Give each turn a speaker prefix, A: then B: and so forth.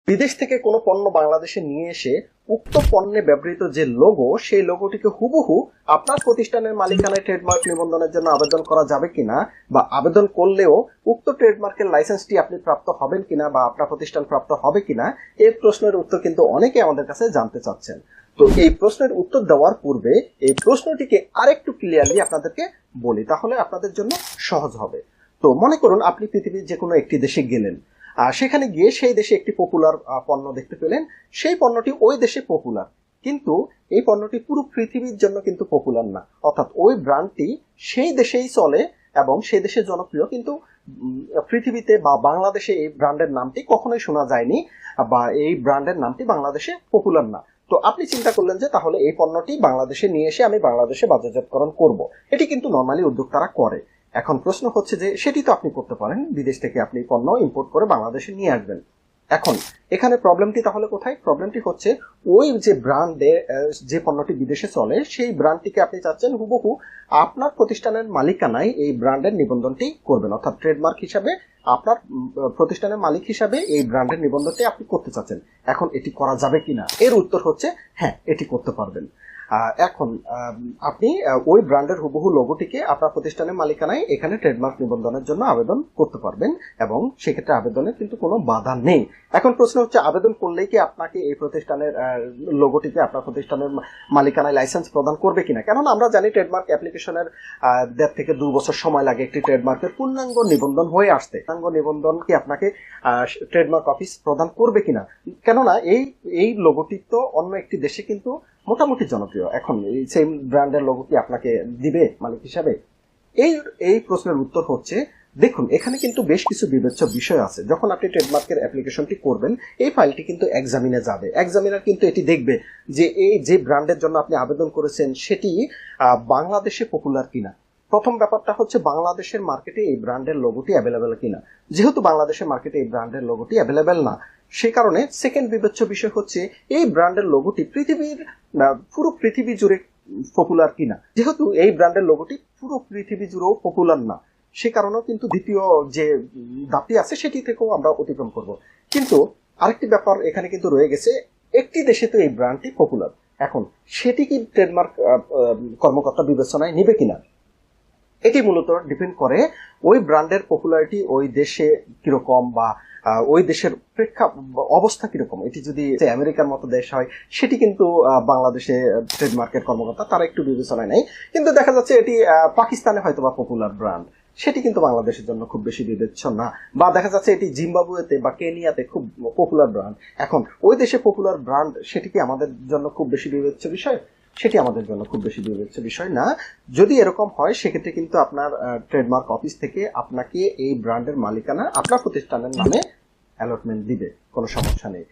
A: বিদেশ থেকে কোনো পণ্য বাংলাদেশে নিয়ে এসে উক্ত পণ্যে ব্যবহৃত যে লোগো, সেই লোগোটিকে হুবহু আপনার প্রতিষ্ঠানের মালিকানায় ট্রেডমার্ক নিবন্ধনের জন্য আবেদন করা যাবে কিনা, বা আবেদন করলেও উক্ত ট্রেডমার্কের লাইসেন্সটি আপনি প্রাপ্ত হবেন কিনা বা আপনার প্রতিষ্ঠান প্রাপ্ত হবে কিনা, এই প্রশ্নের উত্তর কিন্তু অনেকে আমাদের কাছে জানতে চাচ্ছেন। তো এই প্রশ্নের উত্তর দেওয়ার পূর্বে এই প্রশ্নটিকে আরেকটু ক্লিয়ারলি আপনাদেরকে বলি, তাহলে আপনাদের জন্য সহজ হবে। তো মনে করুন আপনি পৃথিবীর যে কোনো একটি দেশে গেলেন, সেখানে গিয়ে সেই দেশে একটি পপুলার পণ্য দেখতে পেলেন। সেই পণ্যটি ওই দেশে পপুলার, কিন্তু এই পণ্যটি পুরো পৃথিবীর জন্য কিন্তু পপুলার না। অর্থাৎ ওই ব্র্যান্ডটি সেই দেশেই চলে এবং সেই দেশে জনপ্রিয়, কিন্তু পৃথিবীতে বা বাংলাদেশে এই ব্র্যান্ডের নামটি কখনোই শোনা যায়নি, বা এই ব্র্যান্ডের নামটি বাংলাদেশে পপুলার না। তো আপনি চিন্তা করলেন যে তাহলে এই পণ্যটি বাংলাদেশে নিয়ে এসে আমি বাংলাদেশে বাজারজাতকরণ করব। এটি কিন্তু নর্মালি উদ্যোক্তারা করে। এখন প্রশ্ন হচ্ছে যে সেটি তো আপনি করতে পারেন, বিদেশ থেকে আপনি পণ্য ইম্পোর্ট করে বাংলাদেশে নিয়ে আসবেন। এখন এখানে প্রবলেমটি তাহলে কোথায়? প্রবলেমটি হচ্ছে ওই যে ব্র্যান্ডে যে পণ্যটি বিদেশে চলে, সেই ব্র্যান্ডটিকে আপনি চাচ্ছেন হুবহু আপনার প্রতিষ্ঠানের মালিকানায় এই ব্র্যান্ডের নিবন্ধনটি করবেন, অর্থাৎ ট্রেডমার্ক হিসাবে আপনার প্রতিষ্ঠানের মালিক হিসাবে এই ব্র্যান্ডের নিবন্ধনটি আপনি করতে চাচ্ছেন। এখন এটি করা যাবে কিনা, এর উত্তর হচ্ছে হ্যাঁ, এটি করতে পারবেন। এখন আপনি ওই ব্র্যান্ডের হুবহু লোগোটিকে আপনার প্রতিষ্ঠানের মালিকানায় এখানে ট্রেডমার্ক নিবন্ধনের জন্য আবেদন করতে পারবেন, এবং সেক্ষেত্রে আবেদনের কিন্তু কোনো বাধা নেই। এখন প্রশ্ন হচ্ছে, আবেদন করলেই কি আপনাকে এই প্রতিষ্ঠানের লোগোটিকে আপনার প্রতিষ্ঠানের মালিকানায় লাইসেন্স প্রদান করবে কিনা? কেননা আমরা জানি ট্রেডমার্ক অ্যাপ্লিকেশনের 1.5 থেকে 2 বছর সময় লাগে একটি ট্রেডমার্কের পূর্ণাঙ্গ নিবন্ধন হয়ে আসতে। পূর্ণাঙ্গ নিবন্ধন কি আপনাকে ট্রেডমার্ক অফিস প্রদান করবে কিনা? কেননা এই লোগোটি তো অন্য একটি দেশে কিন্তু মোটামুটি জনপ্রিয়। এখন এই সেম ব্র্যান্ডের লোগো কি আপনাকে দিবে মালিক হিসাবে? এই প্রশ্নের উত্তর হচ্ছে, দেখুন এখানে কিন্তু বেশ কিছু বিবেচ্য বিষয় আছে। যখন আপনি ট্রেডমার্কের অ্যাপ্লিকেশনটি করবেন, এই ফাইলটি কিন্তু এক্সামিনে যাবে। এক্সামিনার কিন্তু এটি দেখবে যে এই যে ব্র্যান্ডের জন্য আপনি আবেদন করেছেন সেটি বাংলাদেশে পপুলার কিনা। প্রথম ব্যাপারটা হচ্ছে বাংলাদেশের মার্কেটে এই ব্র্যান্ডের লোগোটি অ্যাভেলেবেল কিনা। যেহেতু বাংলাদেশের মার্কেটে এই ব্র্যান্ডের লোগোটি অ্যাভেলেবেল না, সে কারণে সেকেন্ড বিবেচ্য বিষয় হচ্ছে এই ব্র্যান্ডের লোগোটি পুরো পৃথিবী জুড়ে পপুলার কিনা। যেহেতু এই ব্র্যান্ডের লোগোটি পুরো পৃথিবী জুড়েও পপুলার না, সে কারণেও কিন্তু দ্বিতীয় যে ধাপটি আছে সেটি থেকেও আমরা অতিক্রম করব। কিন্তু আরেকটি ব্যাপার এখানে কিন্তু রয়ে গেছে, একটি দেশে তো এই ব্র্যান্ডটি পপুলার, এখন সেটি কি ট্রেডমার্ক কর্মকর্তা বিবেচনায় নিবে কিনা, এটি মূলত ডিপেন্ড করে ওই ব্র্যান্ডের পপুলারিটি ওই দেশে কিরকম, বা ওই দেশের অবস্থা কিরকম। এটি যদি আমেরিকার মতো দেশ হয়, সেটি কিন্তু বাংলাদেশে ট্রেডমার্কের কর্মকর্তা তারা একটু বিবেচনায় নেয়। কিন্তু দেখা যাচ্ছে এটি পাকিস্তানে হয়তো বা পপুলার ব্র্যান্ড, সেটি কিন্তু বাংলাদেশের জন্য খুব বেশি বিবেচ্য না। বা দেখা যাচ্ছে এটি জিম্বাবুয়েতে বা কেনিয়াতে খুব পপুলার ব্র্যান্ড, এখন ওই দেশে পপুলার ব্র্যান্ড, সেটি কি আমাদের জন্য খুব বেশি বিবেচ্য বিষয়? সেটি আমাদের জন্য খুব বেশি বিবেচ্য বিষয় না। যদি এরকম হয়, সেক্ষেত্রে কিন্তু আপনার ট্রেডমার্ক অফিস থেকে আপনাকে এই ব্র্যান্ডের মালিকানা আপনার প্রতিষ্ঠানের নামে অ্যালটমেন্ট দিবে, কোনো সমস্যা নেই।